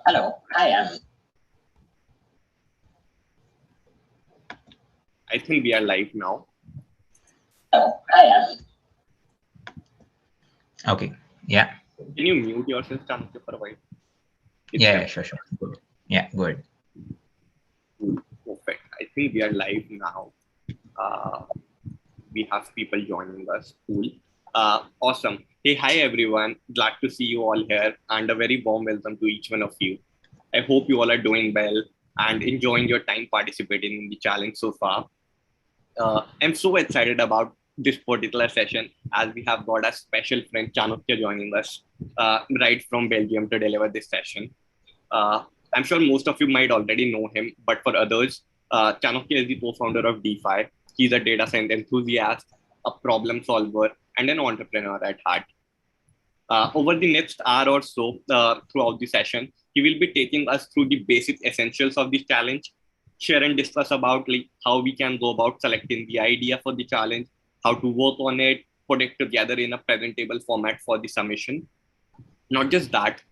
Hello, hi, I think we are live now. Hello, hi, Okay. Yeah. Can you mute yourself, Chanukya, for a while? Yeah, sure. Good. Yeah, good. Perfect. I think we are live now. We have people joining us. Cool. Awesome. Hey, hi everyone. Glad to see you all here, and a very warm welcome to each one of you. I hope you all are doing well and enjoying your time participating in the challenge so far. I'm so excited about this particular session as we have got a special friend Chanukya joining us right from Belgium to deliver this session. I'm sure most of you might already know him, but for others, Chanukya is the co-founder of DPhi. He's a data science enthusiast, a problem solver, and an entrepreneur at heart. Over the next hour or so throughout the session, he will be taking us through the basic essentials of this challenge, share and discuss about like how we can go about selecting the idea for the challenge, how to work on it, put it together in a presentable format for the submission. Not just that,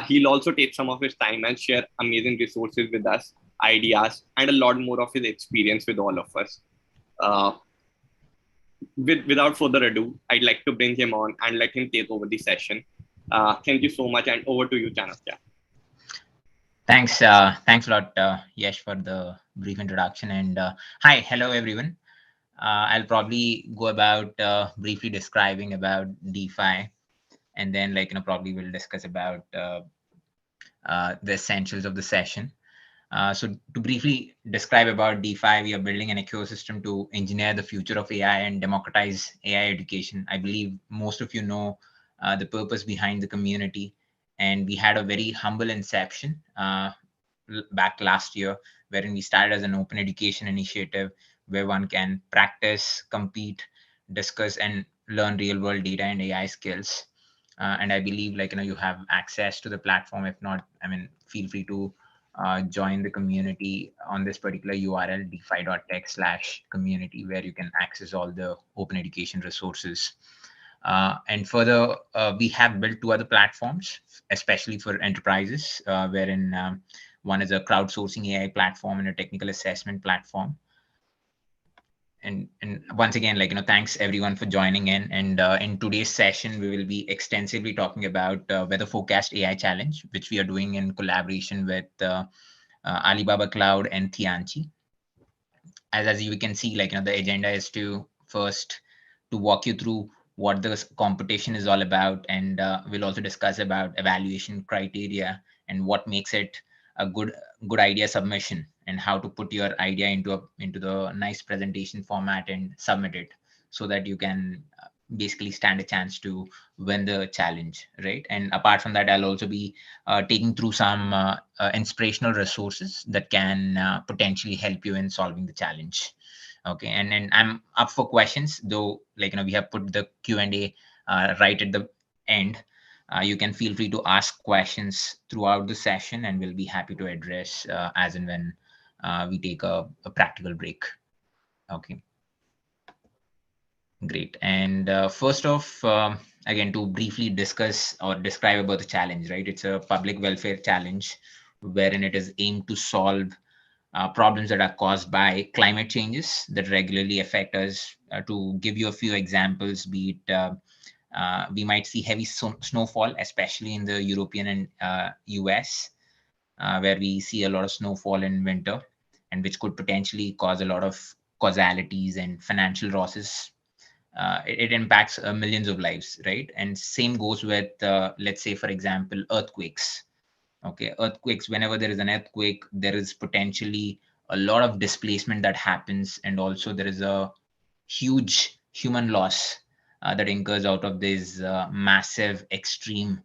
he'll also take some of his time and share amazing resources with us, ideas, and a lot more of his experience with all of us. Without further ado, I'd like to bring him on and let him take over the session. Thank you so much, and over to you, Chanukya. Thanks a lot, Yash, for the brief introduction. And hi, hello, everyone. I'll probably go about briefly describing about DPhi, and then probably we'll discuss about the essentials of the session. So to briefly describe about DPhi, we are building an ecosystem to engineer the future of AI and democratize AI education. I believe most of you know the purpose behind the community, and we had a very humble inception back last year, wherein we started as an open education initiative where one can practice, compete, discuss, and learn real-world data and AI skills. And I believe you have access to the platform. If not, feel free to join the community on this particular URL, dphi.tech/community, where you can access all the open education resources. And further, we have built two other platforms, especially for enterprises, wherein one is a crowdsourcing AI platform and a technical assessment platform. And once again, thanks everyone for joining in. And in today's session, we will be extensively talking about Weather Forecast AI Challenge, which we are doing in collaboration with Alibaba Cloud and Tianchi. As you can see, the agenda is to first to walk you through what the competition is all about, and we'll also discuss about evaluation criteria and what makes it a good idea submission, and how to put your idea into the nice presentation format and submit it so that you can basically stand a chance to win the challenge, right? And apart from that, I'll also be taking through some inspirational resources that can potentially help you in solving the challenge. Okay, and I'm up for questions, though we have put the Q&A right at the end. You can feel free to ask questions throughout the session, and we'll be happy to address as and when we take a practical break. Okay, great. And first off, again, to briefly discuss or describe about the challenge, right? It's a public welfare challenge wherein it is aimed to solve problems that are caused by climate changes that regularly affect us. To give you a few examples, be it we might see heavy snowfall, especially in the European and US, where we see a lot of snowfall in winter, and which could potentially cause a lot of causalities and financial losses. It impacts millions of lives, right? And same goes with, let's say, for example, earthquakes. Okay, earthquakes, whenever there is an earthquake, there is potentially a lot of displacement that happens, and also there is a huge human loss that incurs out of these massive, extreme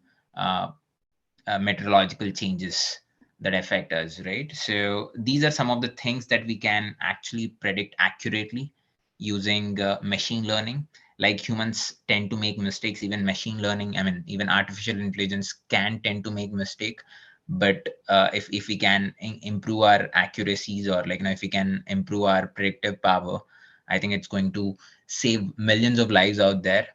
meteorological changes that affect us, right? So these are some of the things that we can actually predict accurately using machine learning. Like humans tend to make mistakes, even machine learning, even artificial intelligence can tend to make mistake. But if we can improve our accuracies, or if we can improve our predictive power, I think it's going to save millions of lives out there.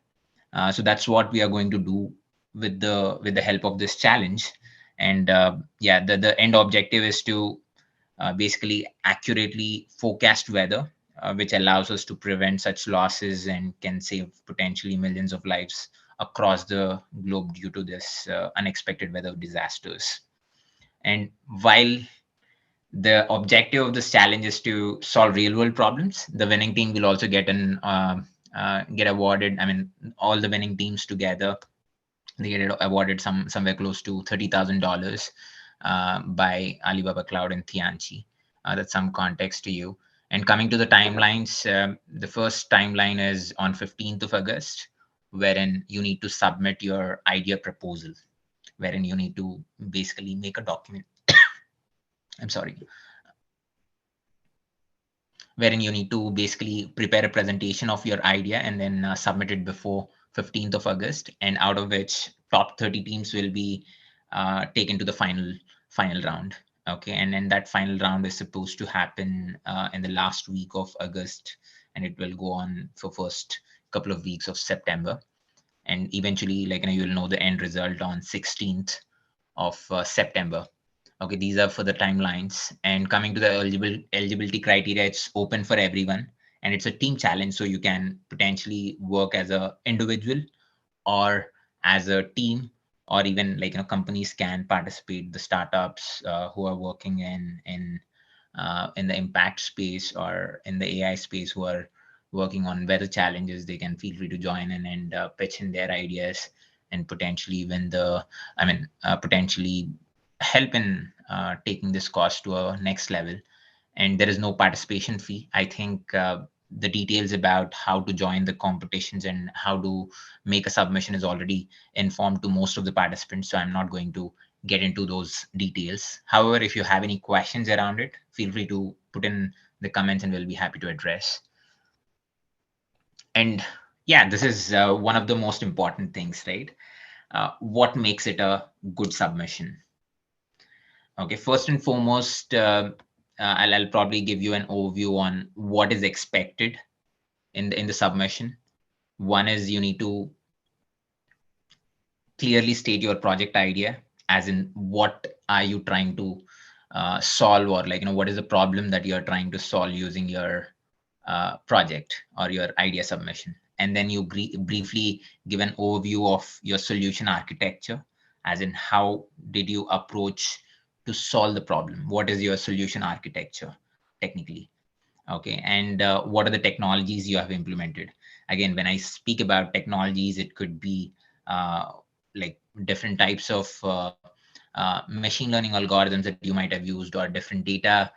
So that's what we are going to do with the help of this challenge. And yeah, the end objective is to basically accurately forecast weather, which allows us to prevent such losses and can save potentially millions of lives across the globe due to this unexpected weather disasters. And while the objective of this challenge is to solve real world problems, the winning team will also get awarded. I mean, all the winning teams together, they get awarded somewhere close to $30,000 by Alibaba Cloud and Tianchi. That's some context to you. And coming to the timelines, the first timeline is on 15th of August, wherein you need to submit your idea proposal, wherein you need to basically make a document. I'm sorry. Wherein you need to basically prepare a presentation of your idea and then submit it before 15th of August, and out of which top 30 teams will be taken to the final round. Okay, and then that final round is supposed to happen in the last week of August, and it will go on for first couple of weeks of September, and eventually, like, you'll know the end result on 16th of September. Okay, these are for the timelines. And coming to the eligibility criteria, it's open for everyone, and it's a team challenge. So you can potentially work as an individual or as a team, or even companies can participate. The startups who are working in the impact space or in the AI space who are working on weather challenges, they can feel free to join in and pitch in their ideas and potentially win potentially help in taking this cost to a next level. And there is no participation fee. I think the details about how to join the competitions and how to make a submission is already informed to most of the participants, so I'm not going to get into those details. However, if you have any questions around it, feel free to put in the comments and we'll be happy to address. And yeah, this is one of the most important things, right? What makes it a good submission? Okay, first and foremost, I'll probably give you an overview on what is expected in the submission. One is you need to clearly state your project idea, as in what are you trying to solve, or what is the problem that you're trying to solve using your project or your idea submission. And then you briefly give an overview of your solution architecture, as in how did you approach to solve the problem? What is your solution architecture technically? Okay, and what are the technologies you have implemented? Again, when I speak about technologies, it could be like different types of machine learning algorithms that you might have used, or different data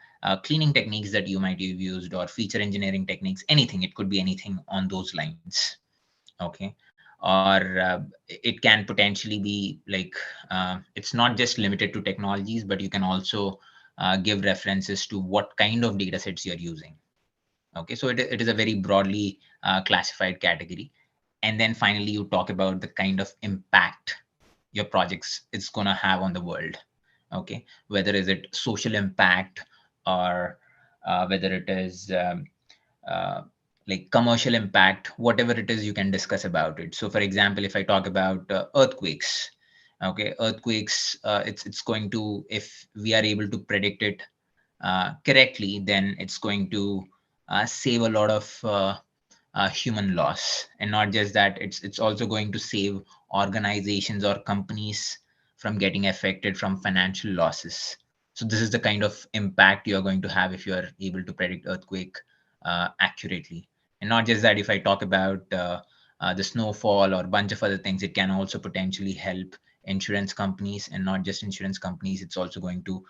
cleaning techniques that you might have used, or feature engineering techniques, anything. It could be anything on those lines. Okay, or it can potentially be like it's not just limited to technologies, but you can also give references to what kind of data sets you're using. Okay, so it is a very broadly classified category. And then finally, you talk about the kind of impact your projects is going to have on the world. Okay, whether is it social impact, or whether it is uh, like commercial impact, whatever it is, you can discuss about it. So for example, if I talk about earthquakes, okay, earthquakes, it's going to, if we are able to predict it correctly, then it's going to save a lot of human loss. And not just that, it's also going to save organizations or companies from getting affected from financial losses. So this is the kind of impact you're going to have if you are able to predict earthquake accurately. And not just that, if I talk about the snowfall or a bunch of other things, it can also potentially help insurance companies. And not just insurance companies, it's also going to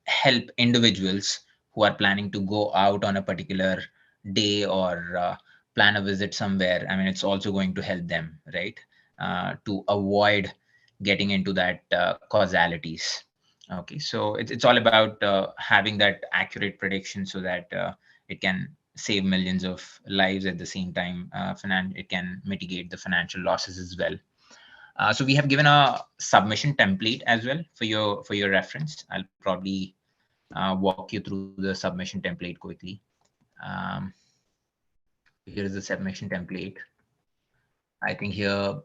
help individuals who are planning to go out on a particular day, or plan a visit somewhere. I mean, it's also going to help them, right, to avoid getting into that causalities. Okay, so it's all about having that accurate prediction, so that it can save millions of lives. At the same time, it can mitigate the financial losses as well. So we have given a submission template as well for your reference. I'll probably walk you through the submission template quickly. Um, Here is the submission template. I think here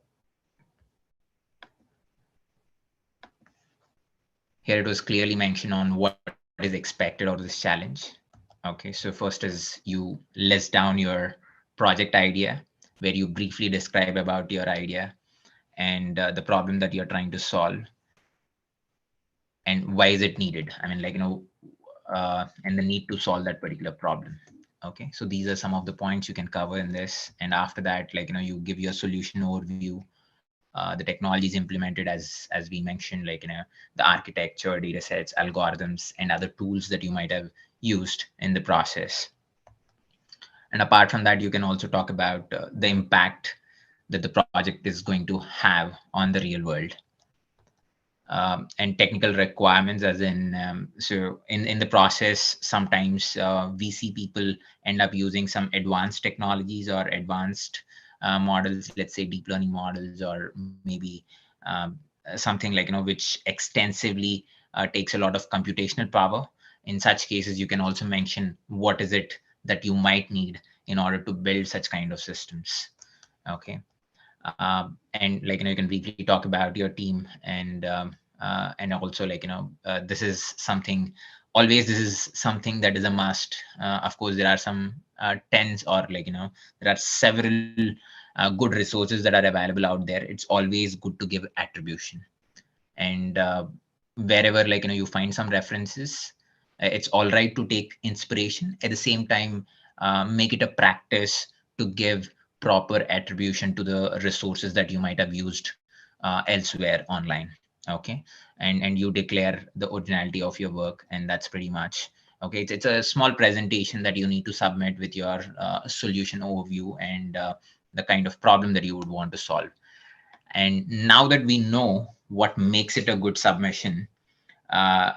Here it was clearly mentioned on what is expected out of this challenge. Okay, so first is you list down your project idea, where you briefly describe about your idea and the problem that you're trying to solve and why is it needed. I mean, like, and the need to solve that particular problem. Okay, so these are some of the points you can cover in this. And after that, like, you give your solution overview, the technologies implemented as we mentioned, like, the architecture, data sets, algorithms, and other tools that you might have used in the process. And apart from that, you can also talk about the impact that the project is going to have on the real world. And technical requirements, as in, so in the process, sometimes we see people end up using some advanced technologies or advanced models, let's say deep learning models, or maybe something like, which extensively takes a lot of computational power. In such cases, you can also mention what is it that you might need in order to build such kind of systems. Okay. And like, you can briefly talk about your team, and also, like, this is something, always this is something that is a must. Of course, there are some tens, or like, there are several good resources that are available out there. It's always good to give attribution. And wherever, like, you find some references, it's all right to take inspiration. At the same time, make it a practice to give proper attribution to the resources that you might have used elsewhere online. Okay, and you declare the originality of your work, and that's pretty much okay. It's a small presentation that you need to submit with your solution overview and the kind of problem that you would want to solve. And now that we know what makes it a good submission, uh,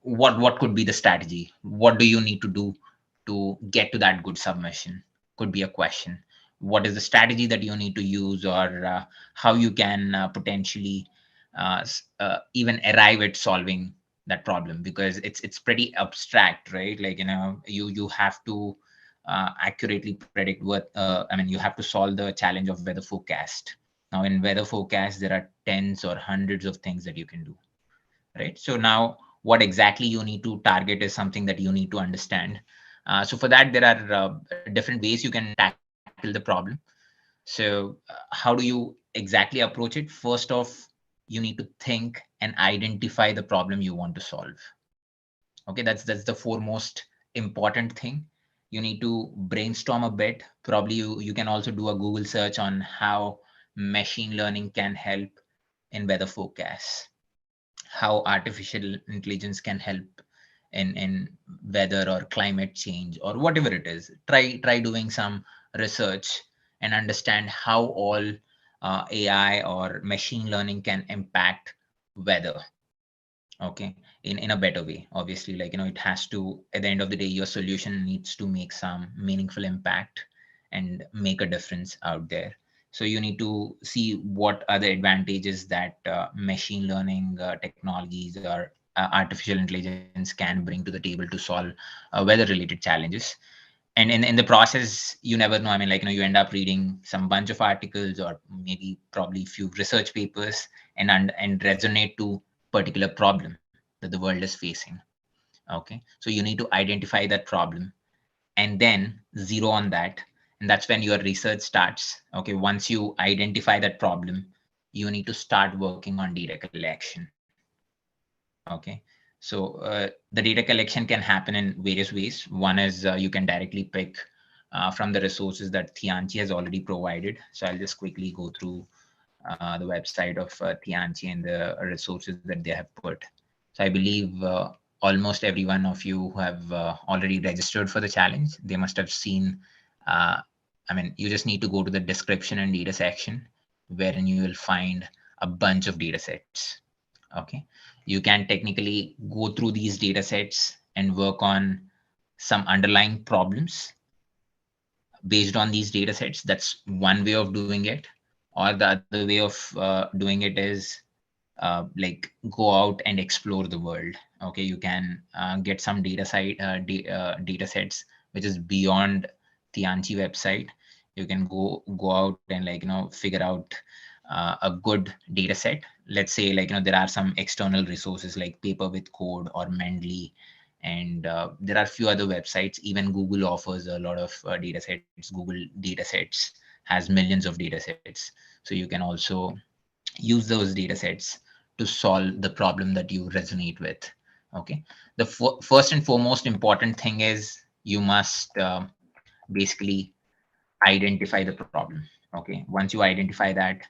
what could be the strategy? What do you need to do to get to that good submission? Could be a question. What is the strategy that you need to use, or how you can potentially even arrive at solving that problem? Because it's pretty abstract, right? Like, you have to accurately predict what I mean, you have to solve the challenge of weather forecast. Now, in weather forecast, there are tens or hundreds of things that you can do, right? So now what exactly you need to target is something that you need to understand. So for that, there are different ways you can tackle the problem. So how do you exactly approach it? First off, you need to think and identify the problem you want to solve. Okay, that's the foremost important thing. You need to brainstorm a bit. Probably you can also do a Google search on how machine learning can help in weather forecasts, how artificial intelligence can help in weather or climate change or whatever it is. Try doing some research and understand how all AI or machine learning can impact weather. Okay, in a better way. Obviously, like, it has to, at the end of the day, your solution needs to make some meaningful impact and make a difference out there. So you need to see what are the advantages that machine learning technologies or artificial intelligence can bring to the table to solve weather related challenges. And in the process, you never know. I mean, like, you end up reading some bunch of articles, or maybe probably few research papers, and resonate to particular problem that the world is facing. Okay, so you need to identify that problem and then zero on that, and that's when your research starts. Okay, once you identify that problem, you need to start working on data collection. Okay, so the data collection can happen in various ways. One is you can directly pick from the resources that Tianchi has already provided. So I'll just quickly go through the website of Tianchi and the resources that they have put. So I believe almost every one of you who have already registered for the challenge, they must have seen, I mean, you just need to go to the description and data section, wherein you will find a bunch of data sets. Okay, you can technically go through these data sets and work on some underlying problems based on these data sets. That's one way of doing it. Or the other way of doing it is like go out and explore the world. Okay, you can get some data sets which is beyond the Anchi website. You can go out and, like, figure out a good data set. Let's say like, there are some external resources like Paper with Code or Mendeley, and there are a few other websites. Even Google offers a lot of data sets. Google Datasets has millions of data sets. So you can also use those data sets to solve the problem that you resonate with. Okay. The first and foremost important thing is you must basically identify the problem. Okay. Once you identify that,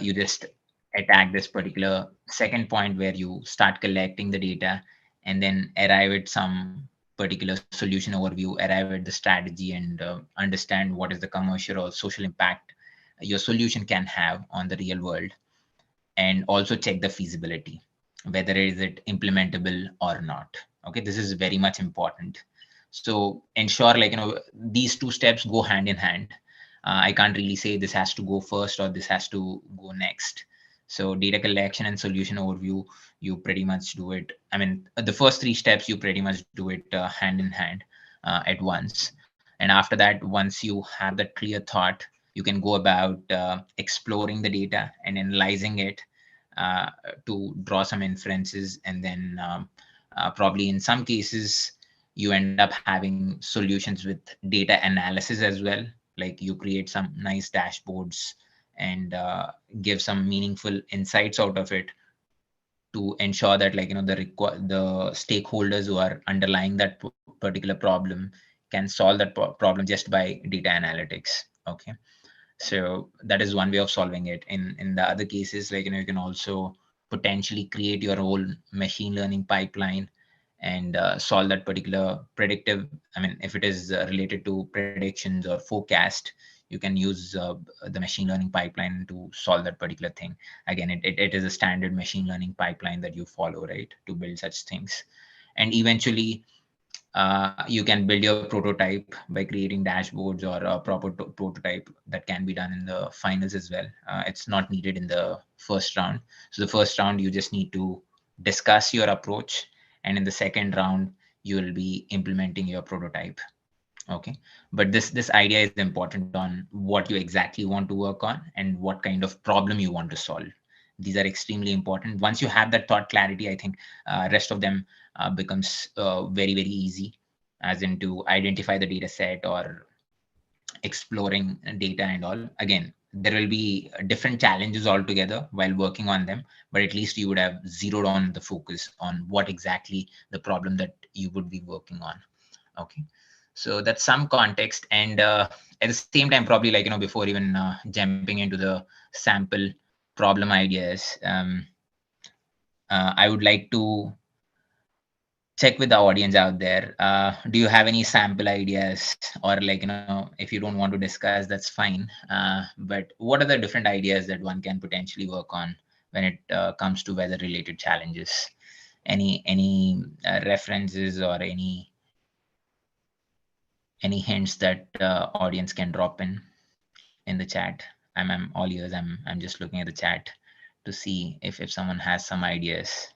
you just attack this particular second point where you start collecting the data and then arrive at some particular solution overview, arrive at the strategy, and understand what is the commercial or social impact your solution can have on the real world, and also check the feasibility, whether is it implementable or not. Okay, this is very much important. So ensure like, these two steps go hand in hand. I can't really say this has to go first or this has to go next. So data collection and solution overview, you pretty much do it. I mean, the first three steps, you pretty much do it hand in hand at once. And after that, once you have that clear thought, you can go about exploring the data and analyzing it uh, to draw some inferences. And then probably in some cases, you end up having solutions with data analysis as well. Like you create some nice dashboards and give some meaningful insights out of it to ensure that like, the stakeholders who are underlying that particular problem can solve that problem just by data analytics. Okay. So that is one way of solving it. In the other cases, like, you can also potentially create your own machine learning pipeline and solve that particular predictive. I mean, if it is related to predictions or forecast, you can use the machine learning pipeline to solve that particular thing. Again, it is a standard machine learning pipeline that you follow, right, to build such things. And eventually, you can build your prototype by creating dashboards or a proper prototype that can be done in the finals as well. It's not needed in the first round. So the first round, you just need to discuss your approach. And in the second round, you will be implementing your prototype. Okay. But this idea is important on what you exactly want to work on and what kind of problem you want to solve. These are extremely important. Once you have that thought clarity, I think rest of them becomes very, very easy, as in to identify the data set or exploring data and all. Again, there will be different challenges altogether while working on them, but at least you would have zeroed on the focus on what exactly the problem that you would be working on. Okay. So that's some context. And at the same time, probably like, before even jumping into the sample problem ideas, I would like to check with the audience out there. Do you have any sample ideas, or like, if you don't want to discuss, that's fine. But what are the different ideas that one can potentially work on when it comes to weather related challenges? Any references or any hints that audience can drop in the chat? I'm all ears. I'm just looking at the chat to see if someone has some ideas.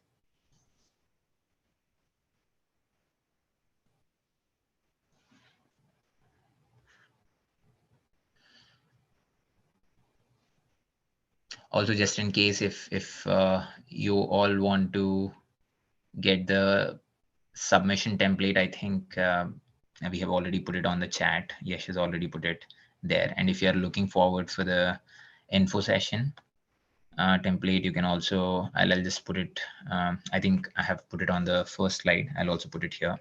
Also, just in case if you all want to get the submission template, I think we have already put it on the chat. Yesh has already put it there. And if you're looking forward for the info session template, you can also, I'll just put it, I think I have put it on the first slide. I'll also put it here.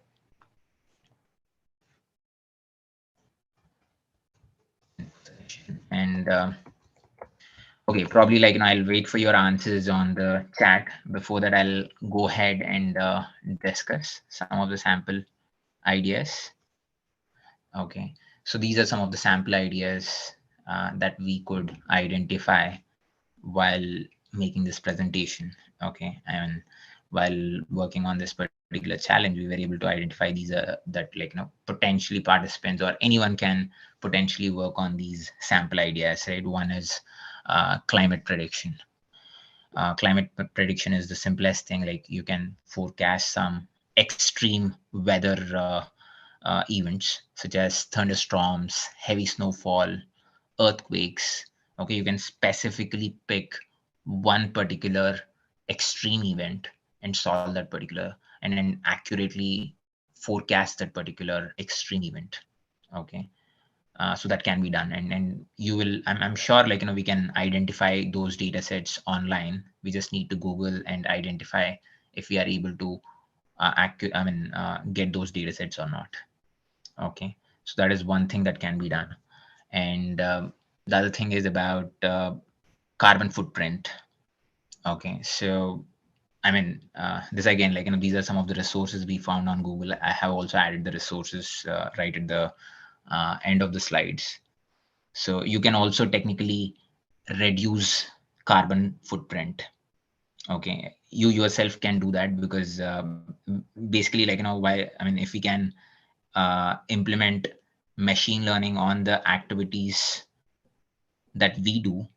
And okay, probably like, I'll wait for your answers on the chat. Before that, I'll go ahead and discuss some of the sample ideas. Okay, so these are some of the sample ideas that we could identify while making this presentation. Okay, and while working on this particular challenge, we were able to identify these that like, potentially participants or anyone can potentially work on these sample ideas, right? One is climate prediction. Climate prediction is the simplest thing. Like you can forecast some extreme weather events such as thunderstorms, heavy snowfall, earthquakes, Okay, you can specifically pick one particular extreme event and solve that particular, and then accurately forecast that particular extreme event. Okay, so that can be done, and you will, I'm sure, like, we can identify those data sets online. We just need to Google and identify if we are able to get those data sets or not. Okay, so that is one thing that can be done. And the other thing is about carbon footprint. Okay, so this again, like, these are some of the resources we found on Google. I have also added the resources right at the end of the slides. So you can also technically reduce carbon footprint. Okay, you yourself can do that, because basically, like, if we can implement machine learning on the activities that we do,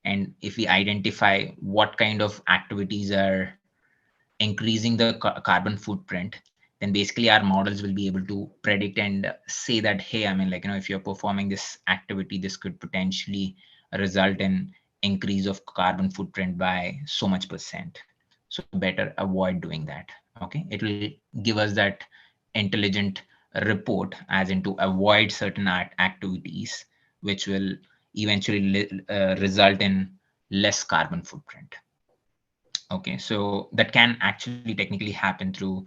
and if we identify what kind of activities are increasing the carbon footprint, then basically our models will be able to predict and say that, hey, if you're performing this activity, this could potentially result in increase of carbon footprint by so much percent. So better avoid doing that. Okay, it will give us that intelligent report, as in to avoid certain activities which will eventually result in less carbon footprint. Okay, so that can actually technically happen through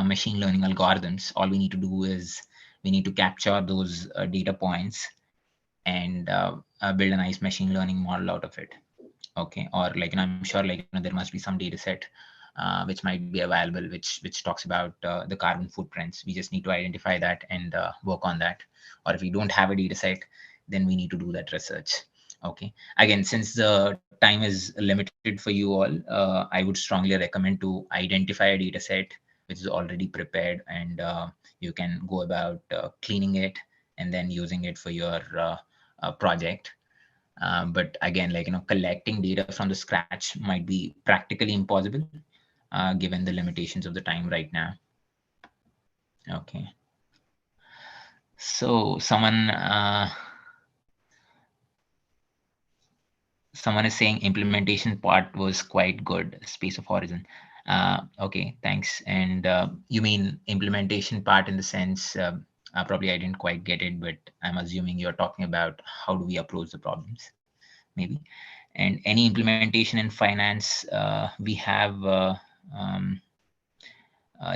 machine learning algorithms. All we need to do is we need to capture those data points and build a nice machine learning model out of it. Okay, or like, I'm sure, like, there must be some data set which might be available, which talks about the carbon footprints. We just need to identify that and work on that. Or if we don't have a data set, then we need to do that research. Okay, again, since the time is limited for you all, I would strongly recommend to identify a data set which is already prepared, and you can go about cleaning it and then using it for your project. But again, like, collecting data from the scratch might be practically impossible given the limitations of the time right now. Okay, so someone is saying implementation part was quite good, space of horizon. Okay, thanks. And you mean implementation part in the sense, probably I didn't quite get it, but I'm assuming you're talking about how do we approach the problems, maybe. And any implementation in finance, we have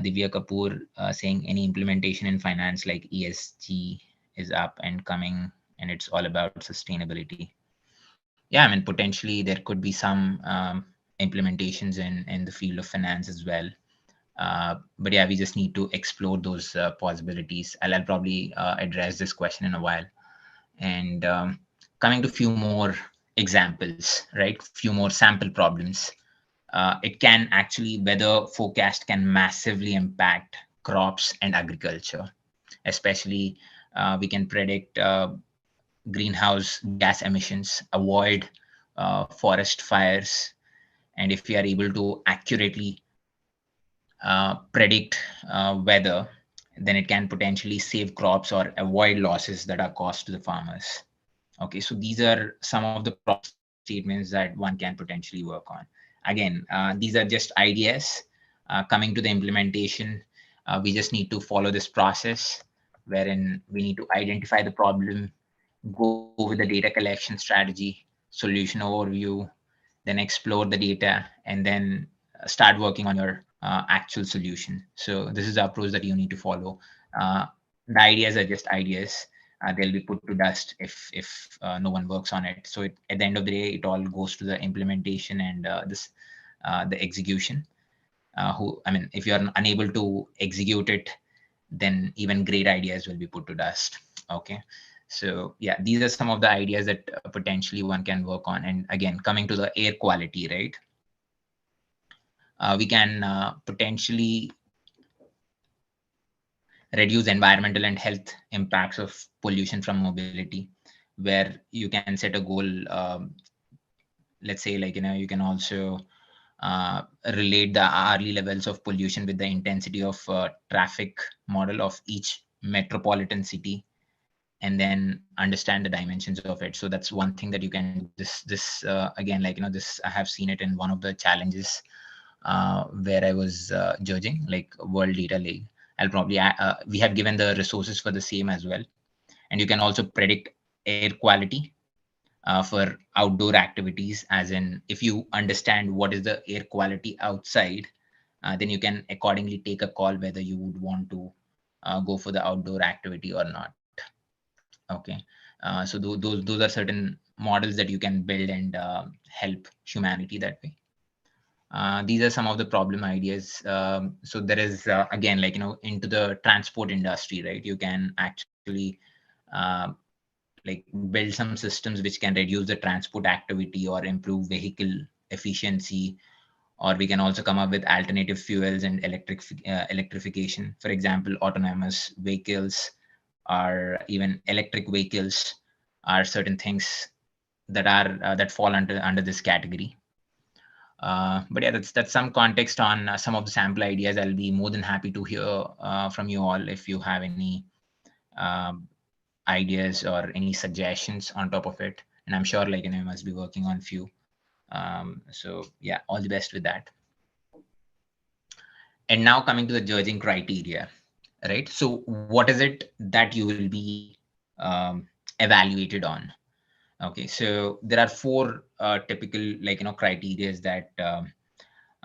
Divya Kapoor saying any implementation in finance like ESG is up and coming, and it's all about sustainability. Yeah, potentially there could be some implementations in the field of finance as well. But yeah, we just need to explore those possibilities. I'll probably address this question in a while. And coming to few more examples, right? Few more sample problems. It can actually, weather forecast can massively impact crops and agriculture. Especially, we can predict greenhouse gas emissions, avoid forest fires, and if we are able to accurately predict weather, then it can potentially save crops or avoid losses that are caused to the farmers. Okay, so these are some of the problem statements that one can potentially work on. Again, these are just ideas. Coming to the implementation, we just need to follow this process wherein we need to identify the problem, go with the data collection strategy, solution overview, then explore the data, and then start working on your actual solution. So this is the approach that you need to follow. The ideas are just ideas. They'll be put to dust if no one works on it. So at the end of the day, it all goes to the implementation and the execution. If you're unable to execute it, then even great ideas will be put to dust. Okay. So yeah, these are some of the ideas that potentially one can work on. And again, coming to the air quality, right? We can potentially reduce environmental and health impacts of pollution from mobility, where you can set a goal. Let's say, like, you can also relate the hourly levels of pollution with the intensity of traffic model of each metropolitan city. and then understand the dimensions of it. So that's one thing that you can do. This again, like, this, I have seen it in one of the challenges where I was judging, like World Data League. I'll probably, we have given the resources for the same as well. And you can also predict air quality for outdoor activities, as in if you understand what is the air quality outside, then you can accordingly take a call whether you would want to go for the outdoor activity or not. Okay, so those are certain models that you can build and help humanity that way. These are some of the problem ideas. So there is again, like, into the transport industry, right? You can actually uh, like build some systems which can reduce the transport activity or improve vehicle efficiency, or we can also come up with alternative fuels and electrification. For example, autonomous vehicles or even electric vehicles are certain things that are that fall under this category. But yeah, that's some context on some of the sample ideas. I'll be more than happy to hear from you all if you have any um, ideas or any suggestions on top of it. And I'm sure, like, you must be working on few. So yeah, all the best with that. And now coming to the judging criteria, right? So what is it that you will be evaluated on? Okay, so there are four typical, like, criteria that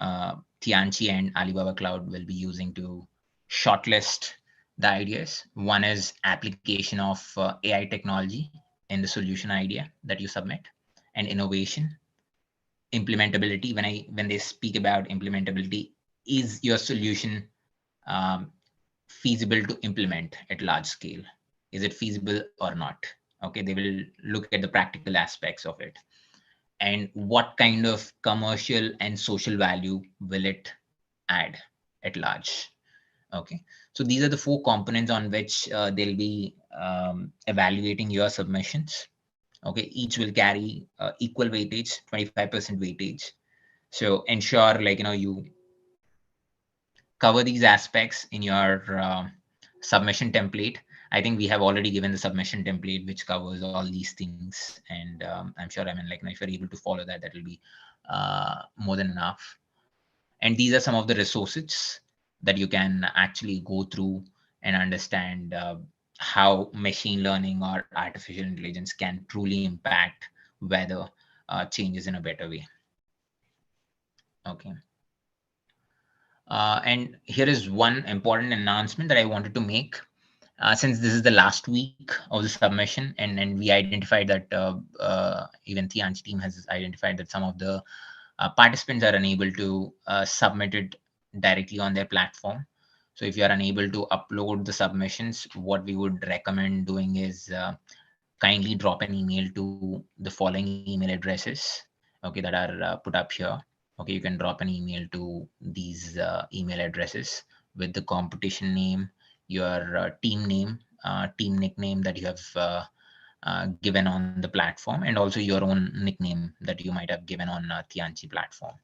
Tianchi and Alibaba Cloud will be using to shortlist the ideas. One is application of AI technology in the solution idea that you submit, and innovation, implementability. When they speak about implementability, is your solution um, feasible to implement at large scale? Is it feasible or not? Okay, they will look at the practical aspects of it. And what kind of commercial and social value will it add at large? Okay, so these are the four components on which they'll be evaluating your submissions. Okay, each will carry equal weightage, 25% weightage. So ensure, like, you cover these aspects in your submission template. I think we have already given the submission template, which covers all these things. And I'm sure, I mean, like, if you're able to follow that, that will be more than enough. And these are some of the resources that you can actually go through and understand how machine learning or artificial intelligence can truly impact weather changes in a better way. Okay. And here is one important announcement that I wanted to make. Since this is the last week of the submission, and we identified that even Tianchi team has identified that some of the participants are unable to submit it directly on their platform. So if you are unable to upload the submissions, what we would recommend doing is kindly drop an email to the following email addresses, okay, that are put up here. Okay, you can drop an email to these email addresses with the competition name, your team name, team nickname that you have given on the platform, and also your own nickname that you might have given on Tianchi platform.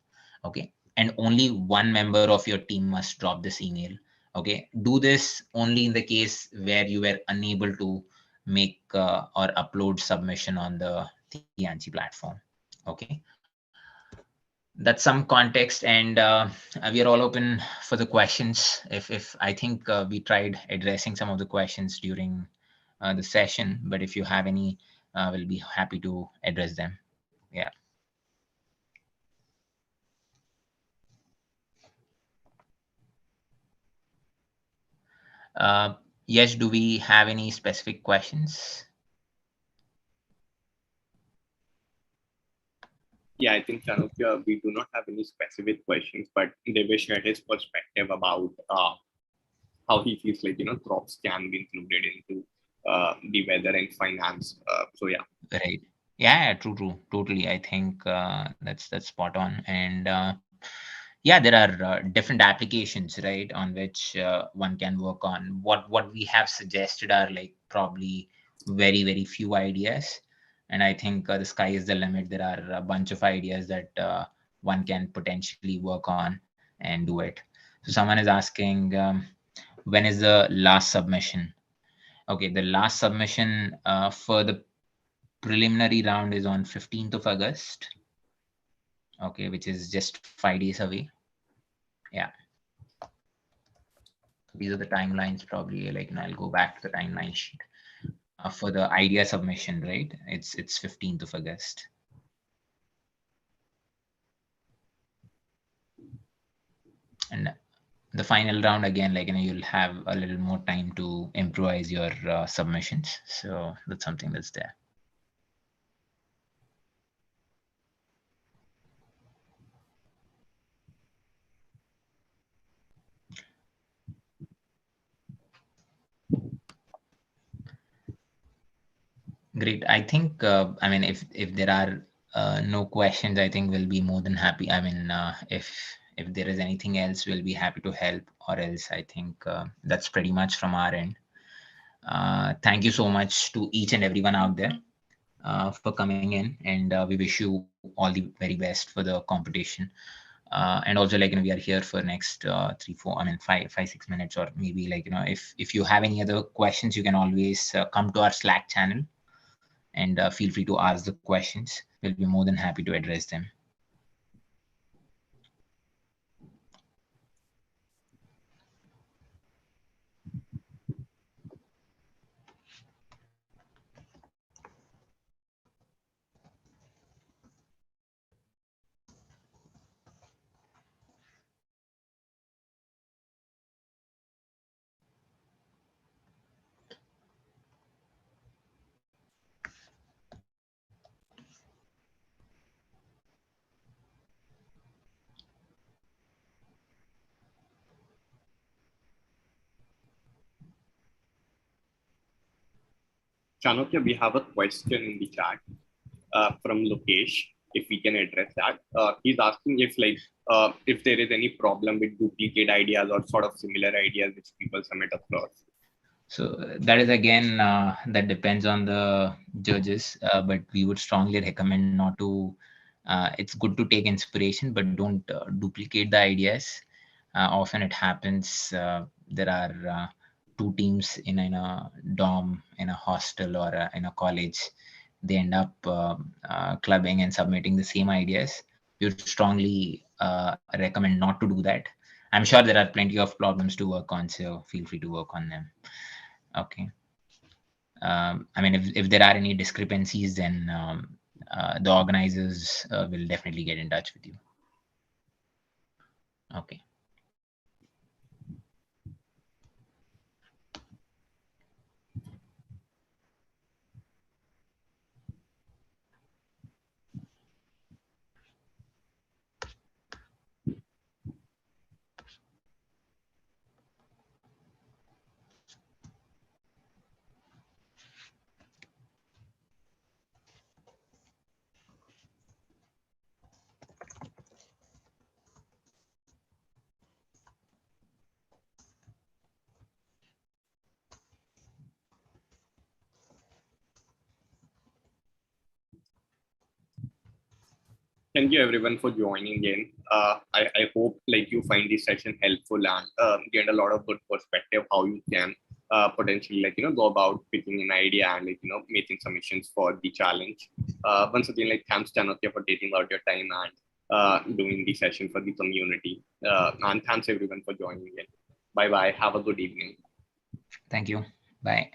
Okay, and only one member of your team must drop this email. Okay, do this only in the case where you were unable to make or upload submission on the Tianchi platform. Okay, that's some context, and we are all open for the questions. If I think we tried addressing some of the questions during the session, but if you have any, we'll be happy to address them. Yeah. Yes, do we have any specific questions? Yeah, I think Chanukya, we do not have any specific questions, but Devesh shared his perspective about how he feels like, crops can be included into the weather and finance. So yeah. Right. Yeah, true. Totally. I think that's spot on. And yeah, there are different applications, right, on which one can work on. What we have suggested are like probably very few ideas, and I think the sky is the limit. There are a bunch of ideas that one can potentially work on and do it. So someone is asking, when is the last submission? Okay, the last submission for the preliminary round is on 15th of August. Okay, which is just 5 days away. Yeah. These are the timelines probably, like, and I'll go back to the timeline sheet. For the idea submission, right? It's 15th of August. And the final round, again, like, you'll have a little more time to improvise your submissions. So that's something that's there. Great. I think, I mean, if there are no questions, I think we'll be more than happy. I mean, if there is anything else, we'll be happy to help, or else I think that's pretty much from our end. Thank you so much to each and everyone out there for coming in, and we wish you all the very best for the competition. And also, like, we are here for next 3, 4, I mean, 5, 6 minutes, or maybe, like, if you have any other questions, you can always come to our Slack channel and feel free to ask the questions. We'll be more than happy to address them. Chanukya, we have a question in the chat from Lokesh, if we can address that. He's asking if there is any problem with duplicate ideas or sort of similar ideas which people submit across. So that is, again, that depends on the judges, but we would strongly recommend not to. It's good to take inspiration, but don't duplicate the ideas. Often it happens, there are two teams in a dorm, in a hostel, or in a college. They end up clubbing and submitting the same ideas. We would strongly recommend not to do that. I'm sure there are plenty of problems to work on, so feel free to work on them. Okay. I mean, if there are any discrepancies, then the organizers will definitely get in touch with you. Okay. Thank you everyone for joining in. I hope you find this session helpful and get a lot of good perspective how you can potentially go about picking an idea and making submissions for the challenge. Once again, thanks Chanukya for taking out your time and doing the session for the community. And thanks everyone for joining in. Bye bye. Have a good evening. Thank you. Bye.